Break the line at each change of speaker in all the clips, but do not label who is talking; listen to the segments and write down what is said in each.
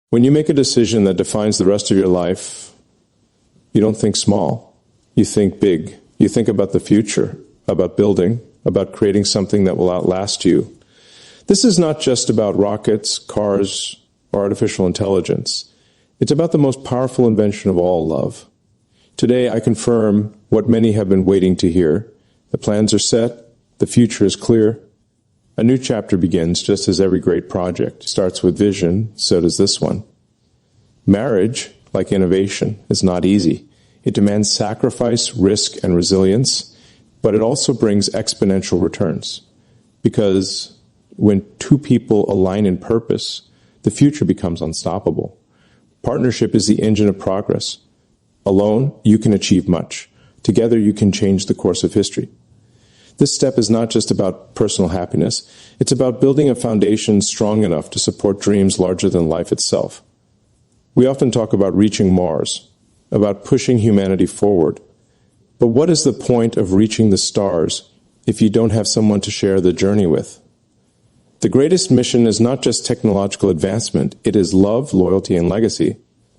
When you make a decision that defines the rest of your life, you don't think small. You think big. You think about the future, about building, about creating something that will outlast you. This is not just about rockets, cars, or artificial intelligence. It's about the most powerful invention of all, love. Today, I confirm what many have been waiting to hear. The plans are set. The future is clear. A new chapter begins, just as every great project starts with vision, so does this one. Marriage, like innovation, is not easy. It demands sacrifice, risk, and resilience, but it also brings exponential returns. Because when two people align in purpose, the future becomes unstoppable. Partnership is the engine of progress. Alone, you can achieve much. Together, you can change the course of history. This step is not just about personal happiness. It's about building a foundation strong enough to support dreams larger than life itself. We often talk about reaching Mars, about pushing humanity forward. But what is the point of reaching the stars if you don't have someone to share the journey with? The greatest mission is not just technological advancement. It is love, loyalty, and legacy.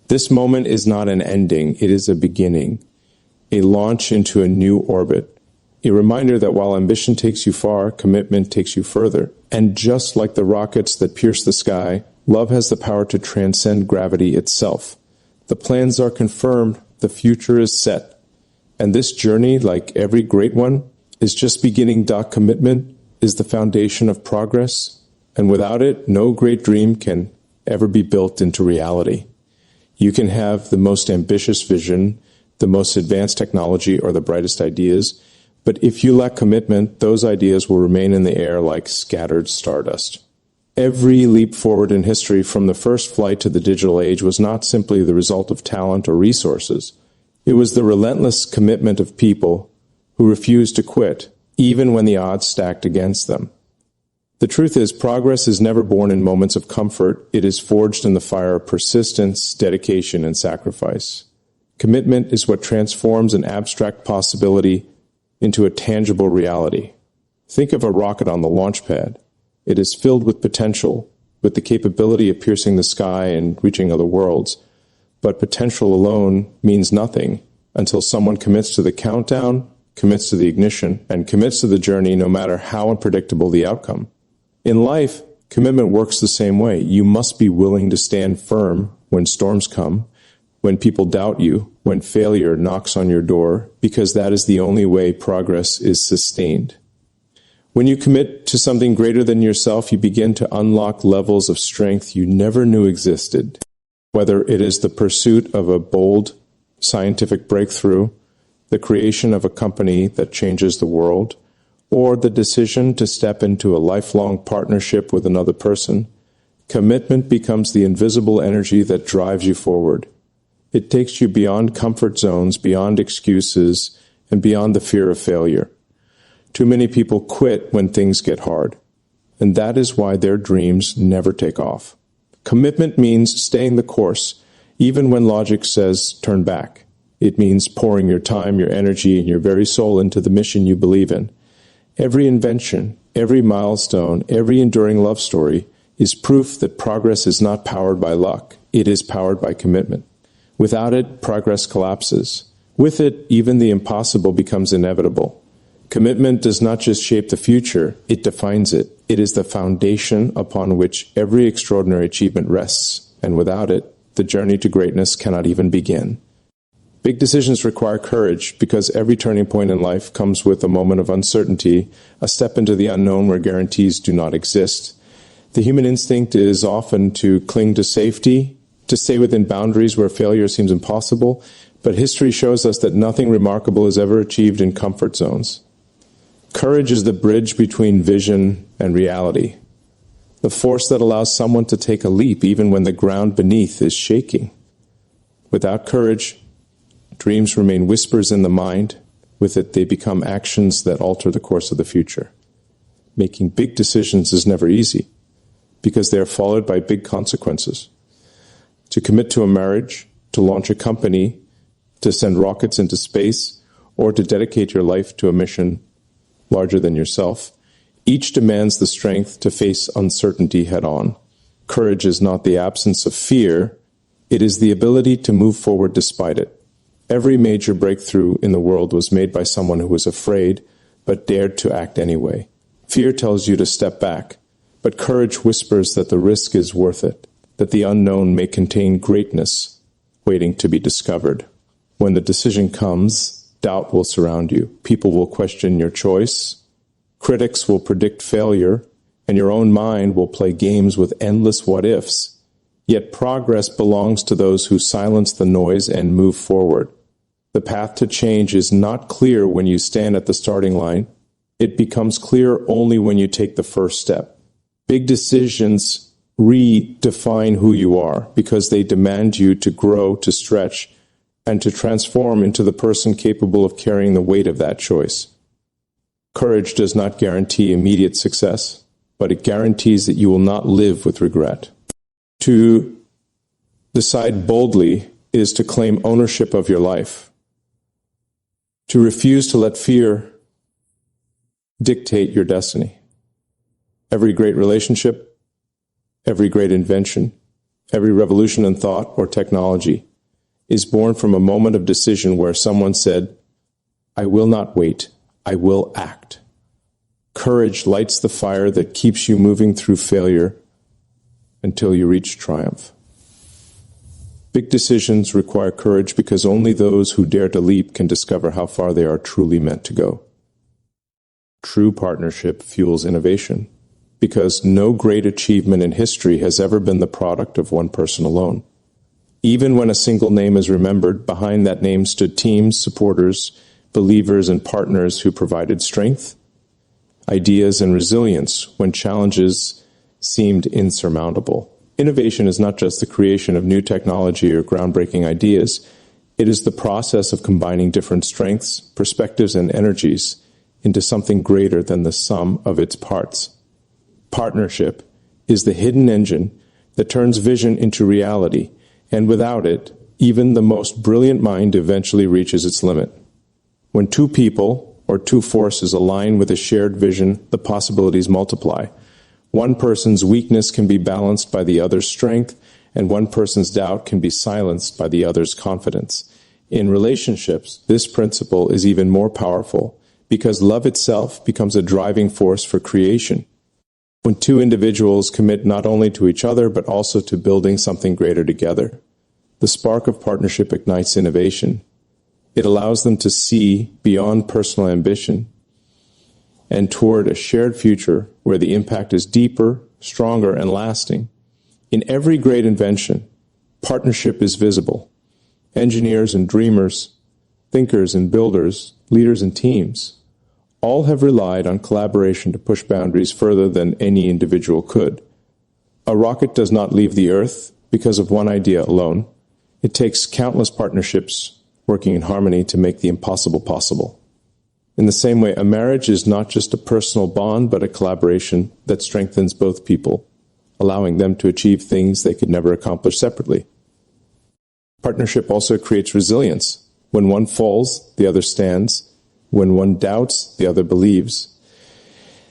This moment is not an ending. It is a beginning, a launch into a new orbit. A reminder that while ambition takes you far, commitment takes you further. And just like the rockets that pierce the sky, love has the power to transcend gravity itself. The plans are confirmed, the future is set. And this journey, like every great one, is just beginning. Commitment is the foundation of progress, and without it, no great dream can ever be built into reality. You can have the most ambitious vision, the most advanced technology, or the brightest ideas, but if you lack commitment, those ideas will remain in the air like scattered stardust. Every leap forward in history, from the first flight to the digital age, was not simply the result of talent or resources. It was the relentless commitment of people who refused to quit, even when the odds stacked against them. The truth is, progress is never born in moments of comfort. It is forged in the fire of persistence, dedication, and sacrifice. Commitment is what transforms an abstract possibility into a tangible reality. Think of a rocket on the launch pad. It is filled with potential, with the capability of piercing the sky and reaching other worlds. But potential alone means nothing until someone commits to the countdown, commits to the ignition, and commits to the journey no matter how unpredictable the outcome. In life, commitment works the same way. You must be willing to stand firm when storms come, when people doubt you, when failure knocks on your door, because that is the only way progress is sustained. When you commit to something greater than yourself, you begin to unlock levels of strength you never knew existed. Whether it is the pursuit of a bold scientific breakthrough, the creation of a company that changes the world, or the decision to step into a lifelong partnership with another person, commitment becomes the invisible energy that drives you forward. It takes you beyond comfort zones, beyond excuses, and beyond the fear of failure. Too many people quit when things get hard, and that is why their dreams never take off. Commitment means staying the course, even when logic says turn back. It means pouring your time, your energy, and your very soul into the mission you believe in. Every invention, every milestone, every enduring love story is proof that progress is not powered by luck. It is powered by commitment. Without it, progress collapses. With it, even the impossible becomes inevitable. Commitment does not just shape the future, it defines it. It is the foundation upon which every extraordinary achievement rests, and without it, the journey to greatness cannot even begin. Big decisions require courage because every turning point in life comes with a moment of uncertainty, a step into the unknown where guarantees do not exist. The human instinct is often to cling to safety, to stay within boundaries where failure seems impossible, but history shows us that nothing remarkable is ever achieved in comfort zones. Courage is the bridge between vision and reality, the force that allows someone to take a leap even when the ground beneath is shaking. Without courage, dreams remain whispers in the mind. With it, they become actions that alter the course of the future. Making big decisions is never easy because they are followed by big consequences. To commit to a marriage, to launch a company, to send rockets into space, or to dedicate your life to a mission larger than yourself, each demands the strength to face uncertainty head on. Courage is not the absence of fear, it is the ability to move forward despite it. Every major breakthrough in the world was made by someone who was afraid, but dared to act anyway. Fear tells you to step back, but courage whispers that the risk is worth it, that the unknown may contain greatness waiting to be discovered. When the decision comes, doubt will surround you. People will question your choice. Critics will predict failure, and your own mind will play games with endless what-ifs. Yet progress belongs to those who silence the noise and move forward. The path to change is not clear when you stand at the starting line. It becomes clear only when you take the first step. Big decisions redefine who you are because they demand you to grow, to stretch, and to transform into the person capable of carrying the weight of that choice. Courage does not guarantee immediate success, but it guarantees that you will not live with regret. To decide boldly is to claim ownership of your life. To refuse to let fear dictate your destiny. Every great relationship, every great invention, every revolution in thought or technology is born from a moment of decision where someone said, "I will not wait, I will act." Courage lights the fire that keeps you moving through failure until you reach triumph. Big decisions require courage because only those who dare to leap can discover how far they are truly meant to go. True partnership fuels innovation because no great achievement in history has ever been the product of one person alone. Even when a single name is remembered, behind that name stood teams, supporters, believers, and partners who provided strength, ideas, and resilience when challenges seemed insurmountable. Innovation is not just the creation of new technology or groundbreaking ideas. It is the process of combining different strengths, perspectives, and energies into something greater than the sum of its parts. Partnership is the hidden engine that turns vision into reality, and without it, even the most brilliant mind eventually reaches its limit. When two people or two forces align with a shared vision, the possibilities multiply. One person's weakness can be balanced by the other's strength, and one person's doubt can be silenced by the other's confidence. In relationships, this principle is even more powerful because love itself becomes a driving force for creation. When two individuals commit not only to each other but also to building something greater together, the spark of partnership ignites innovation. It allows them to see beyond personal ambition and toward a shared future where the impact is deeper, stronger, and lasting. In every great invention, partnership is visible. Engineers and dreamers, thinkers and builders, leaders and teams, all have relied on collaboration to push boundaries further than any individual could. A rocket does not leave the Earth because of one idea alone. It takes countless partnerships working in harmony to make the impossible possible. In the same way, a marriage is not just a personal bond, but a collaboration that strengthens both people, allowing them to achieve things they could never accomplish separately. Partnership also creates resilience. When one falls, the other stands. When one doubts, the other believes.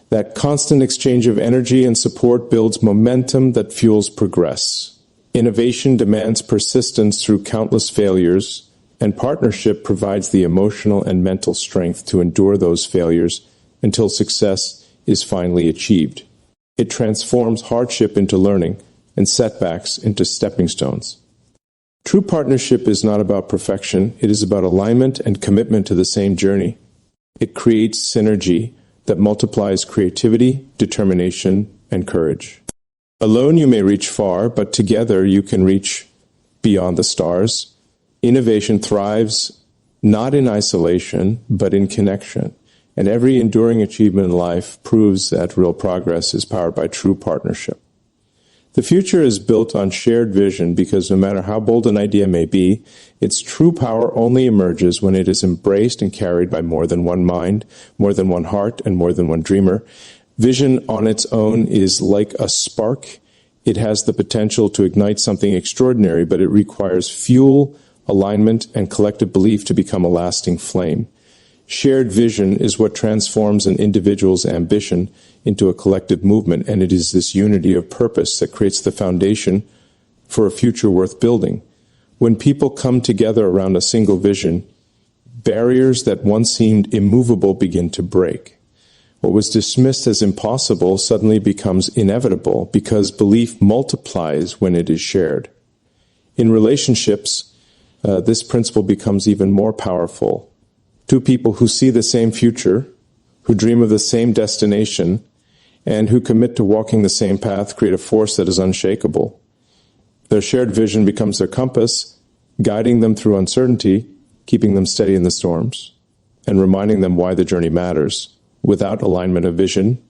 That constant exchange of energy and support builds momentum that fuels progress. Innovation demands persistence through countless failures, and partnership provides the emotional and mental strength to endure those failures until success is finally achieved. It transforms hardship into learning and setbacks into stepping stones. True partnership is not about perfection, it is about alignment and commitment to the same journey. It creates synergy that multiplies creativity, determination, and courage. Alone you may reach far, but together you can reach beyond the stars. Innovation thrives not in isolation, but in connection. And every enduring achievement in life proves that real progress is powered by true partnership. The future is built on shared vision because no matter how bold an idea may be, its true power only emerges when it is embraced and carried by more than one mind, more than one heart, and more than one dreamer. Vision on its own is like a spark. It has the potential to ignite something extraordinary, but it requires fuel, alignment, and collective belief to become a lasting flame. Shared vision is what transforms an individual's ambition into a collective movement, and it is this unity of purpose that creates the foundation for a future worth building. When people come together around a single vision, barriers that once seemed immovable begin to break. What was dismissed as impossible suddenly becomes inevitable because belief multiplies when it is shared. In relationships, this principle becomes even more powerful. Two people who see the same future, who dream of the same destination, and who commit to walking the same path create a force that is unshakable. Their shared vision becomes their compass, guiding them through uncertainty, keeping them steady in the storms, and reminding them why the journey matters. Without alignment of vision,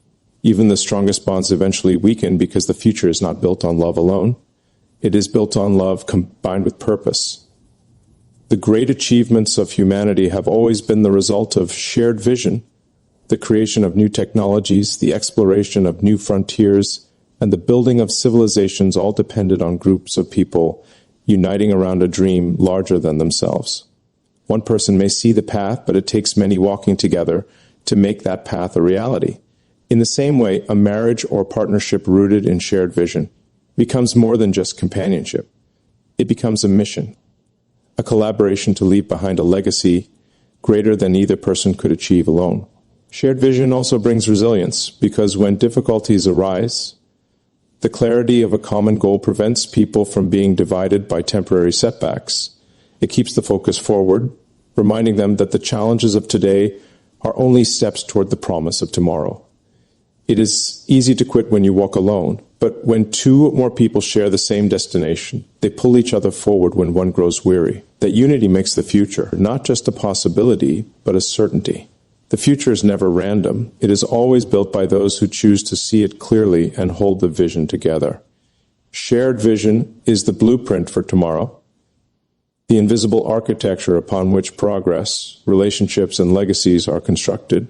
even the strongest bonds eventually weaken because the future is not built on love alone. It is built on love combined with purpose. The great achievements of humanity have always been the result of shared vision, the creation of new technologies, the exploration of new frontiers, and the building of civilizations all depended on groups of people uniting around a dream larger than themselves. One person may see the path, but it takes many walking together to make that path a reality. In the same way, a marriage or partnership rooted in shared vision becomes more than just companionship. It becomes a mission, a collaboration to leave behind a legacy greater than either person could achieve alone. Shared vision also brings resilience because when difficulties arise, the clarity of a common goal prevents people from being divided by temporary setbacks. It keeps the focus forward, reminding them that the challenges of today are only steps toward the promise of tomorrow. It is easy to quit when you walk alone, but when two or more people share the same destination, they pull each other forward when one grows weary. That unity makes the future not just a possibility, but a certainty. The future is never random. It is always built by those who choose to see it clearly and hold the vision together. Shared vision is the blueprint for tomorrow, the invisible architecture upon which progress, relationships, and legacies are constructed.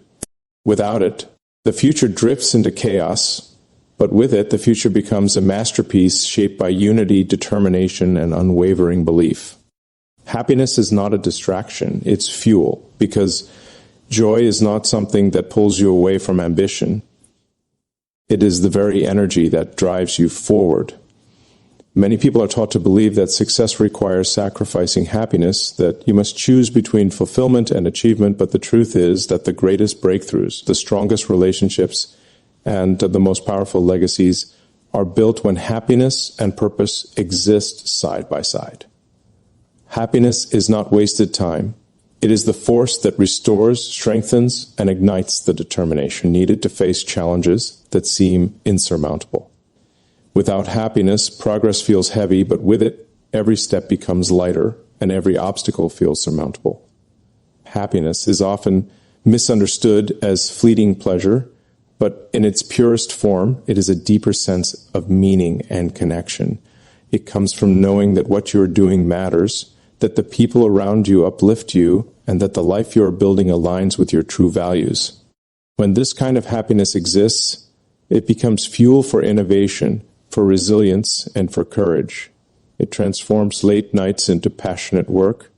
Without it, the future drifts into chaos, but with it, the future becomes a masterpiece shaped by unity, determination, and unwavering belief. Happiness is not a distraction, it's fuel, because joy is not something that pulls you away from ambition. It is the very energy that drives you forward. Many people are taught to believe that success requires sacrificing happiness, that you must choose between fulfillment and achievement, but the truth is that the greatest breakthroughs, the strongest relationships, and the most powerful legacies are built when happiness and purpose exist side by side. Happiness is not wasted time. It is the force that restores, strengthens, and ignites the determination needed to face challenges that seem insurmountable. Without happiness, progress feels heavy, but with it, every step becomes lighter and every obstacle feels surmountable. Happiness is often misunderstood as fleeting pleasure, but in its purest form, it is a deeper sense of meaning and connection. It comes from knowing that what you are doing matters, that the people around you uplift you, and that the life you are building aligns with your true values. When this kind of happiness exists, it becomes fuel for innovation, for resilience, and for courage. It transforms late nights into passionate work,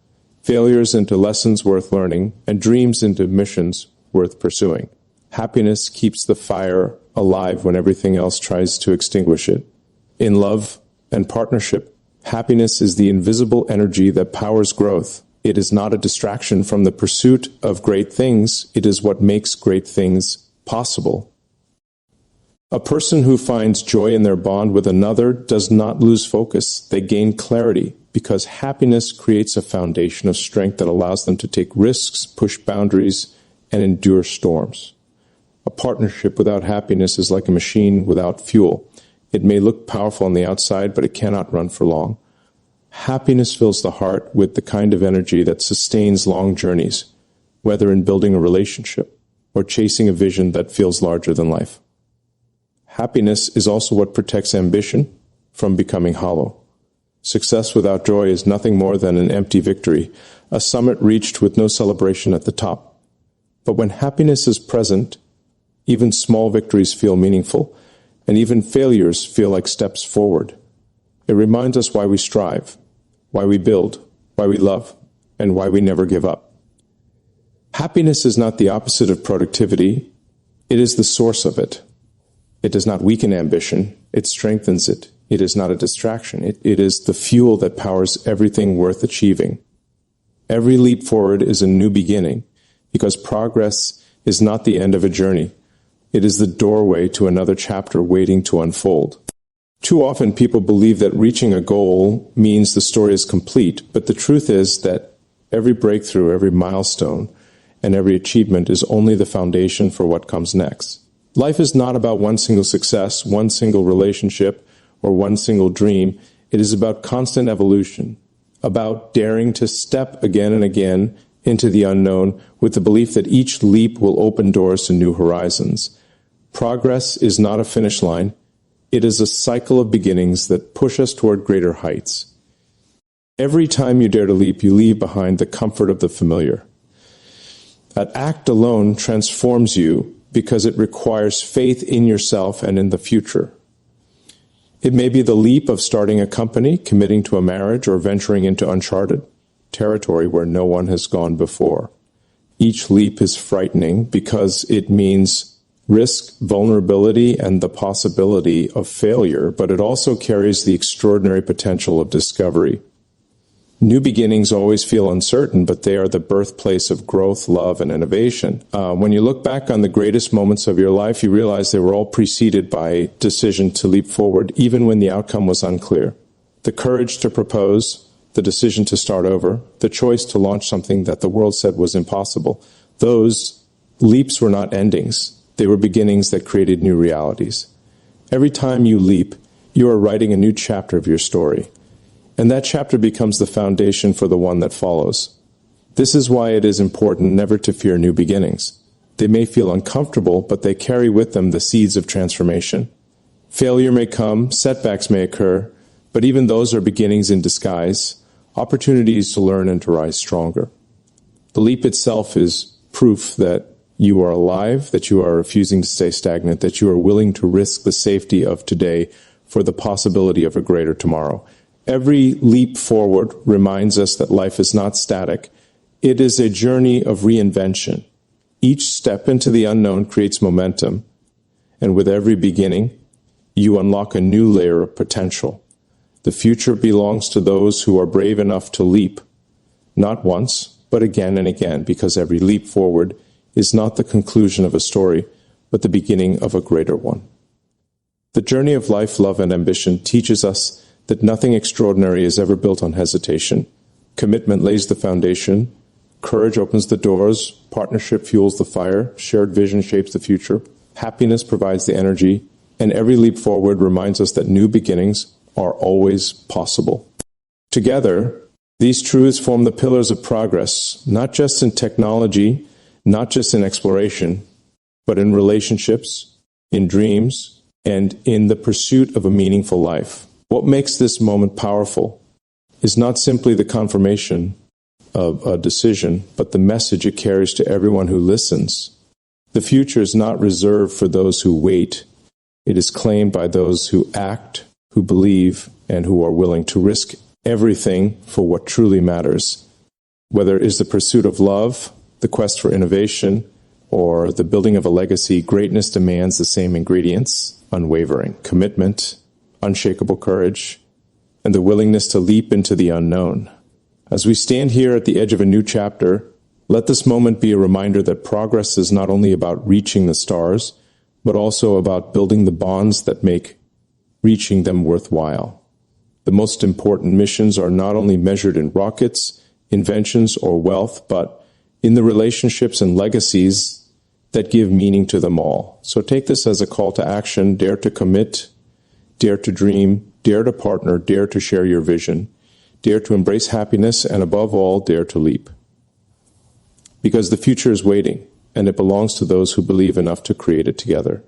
failures into lessons worth learning, and dreams into missions worth pursuing. Happiness keeps the fire alive when everything else tries to extinguish it. In love and partnership, happiness is the invisible energy that powers growth. It is not a distraction from the pursuit of great things. It is what makes great things possible. A person who finds joy in their bond with another does not lose focus. They gain clarity because happiness creates a foundation of strength that allows them to take risks, push boundaries, and endure storms. A partnership without happiness is like a machine without fuel. It may look powerful on the outside, but it cannot run for long. Happiness fills the heart with the kind of energy that sustains long journeys, whether in building a relationship or chasing a vision that feels larger than life. Happiness is also what protects ambition from becoming hollow. Success without joy is nothing more than an empty victory, a summit reached with no celebration at the top. But when happiness is present, even small victories feel meaningful, and even failures feel like steps forward. It reminds us why we strive, why we build, why we love, and why we never give up. Happiness is not the opposite of productivity. It is the source of it. It does not weaken ambition. It strengthens it. It is not a distraction. It is the fuel that powers everything worth achieving. Every leap forward is a new beginning, because progress is not the end of a journey. It is the doorway to another chapter waiting to unfold. Too often people believe that reaching a goal means the story is complete, but the truth is that every breakthrough, every milestone, and every achievement is only the foundation for what comes next. Life is not about one single success, one single relationship, or one single dream. It is about constant evolution, about daring to step again and again into the unknown with the belief that each leap will open doors to new horizons. Progress is not a finish line. It is a cycle of beginnings that push us toward greater heights. Every time you dare to leap, you leave behind the comfort of the familiar. That act alone transforms you because it requires faith in yourself and in the future. It may be the leap of starting a company, committing to a marriage, or venturing into uncharted territory where no one has gone before. Each leap is frightening because it means risk, vulnerability, and the possibility of failure, but it also carries the extraordinary potential of discovery. New beginnings always feel uncertain, but they are the birthplace of growth, love, and innovation. When you look back on the greatest moments of your life, you realize they were all preceded by decision to leap forward, even when the outcome was unclear. The courage to propose, the decision to start over, the choice to launch something that the world said was impossible. Those leaps were not endings. They were beginnings that created new realities. Every time you leap, you are writing a new chapter of your story. And that chapter becomes the foundation for the one that follows. This is why it is important never to fear new beginnings. They may feel uncomfortable, but they carry with them the seeds of transformation. Failure may come, setbacks may occur, but even those are beginnings in disguise, opportunities to learn and to rise stronger. The leap itself is proof that you are alive, that you are refusing to stay stagnant, that you are willing to risk the safety of today for the possibility of a greater tomorrow. Every leap forward reminds us that life is not static. It is a journey of reinvention. Each step into the unknown creates momentum, and with every beginning, you unlock a new layer of potential. The future belongs to those who are brave enough to leap, not once, but again and again, because every leap forward is not the conclusion of a story, but the beginning of a greater one. The journey of life, love, and ambition teaches us that nothing extraordinary is ever built on hesitation. Commitment lays the foundation, courage opens the doors, partnership fuels the fire, shared vision shapes the future, happiness provides the energy, and every leap forward reminds us that new beginnings are always possible. Together, these truths form the pillars of progress, not just in technology, not just in exploration, but in relationships, in dreams, and in the pursuit of a meaningful life. What makes this moment powerful is not simply the confirmation of a decision, but the message it carries to everyone who listens. The future is not reserved for those who wait. It is claimed by those who act, who believe, and who are willing to risk everything for what truly matters. Whether it is the pursuit of love, the quest for innovation, or the building of a legacy, greatness demands the same ingredients: unwavering commitment, unshakable courage, and the willingness to leap into the unknown. As we stand here at the edge of a new chapter, let this moment be a reminder that progress is not only about reaching the stars, but also about building the bonds that make reaching them worthwhile. The most important missions are not only measured in rockets, inventions, or wealth, but in the relationships and legacies that give meaning to them all. So take this as a call to action. Dare to commit, dare to dream, dare to partner, dare to share your vision, dare to embrace happiness, and above all, dare to leap. Because the future is waiting, and it belongs to those who believe enough to create it together.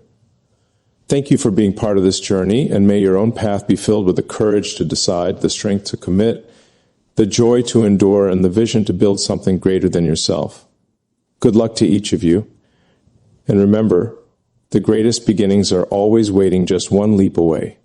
Thank you for being part of this journey, and may your own path be filled with the courage to decide, the strength to commit, the joy to endure, and the vision to build something greater than yourself. Good luck to each of you, and remember, the greatest beginnings are always waiting just one leap away.